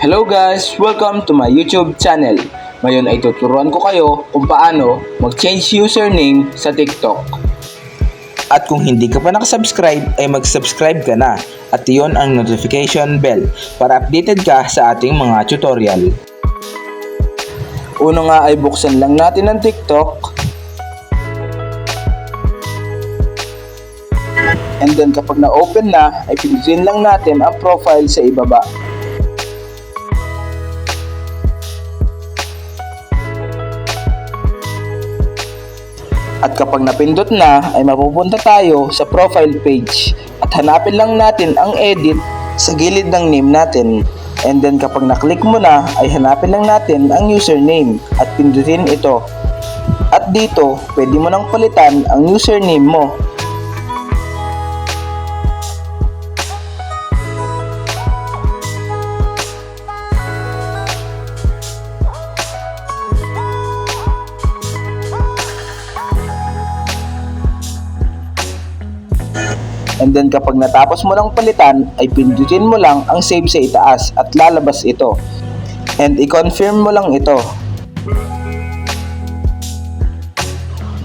Hello guys! Welcome to my YouTube channel. Ngayon ay tuturuan ko kayo kung paano mag-change username sa TikTok. At kung hindi ka pa nakasubscribe ay mag-subscribe ka na at iyon ang notification bell para updated ka sa ating mga tutorial. Una nga ay buksan lang natin ang TikTok. And then kapag na-open na ay pindutin lang natin ang profile sa ibaba. At kapag napindot na, ay mapupunta tayo sa profile page at hanapin lang natin ang edit sa gilid ng name natin. And then kapag naklik mo na, ay hanapin lang natin ang username at pindutin ito. At dito, pwede mo nang palitan ang username mo. And then kapag natapos mo lang palitan, ay pindutin mo lang ang save sa itaas at lalabas ito. And i-confirm mo lang ito.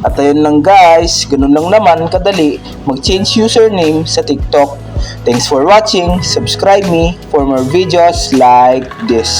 At ayun lang guys, ganun lang naman kadali mag-change username sa TikTok. Thanks for watching, subscribe me for more videos like this.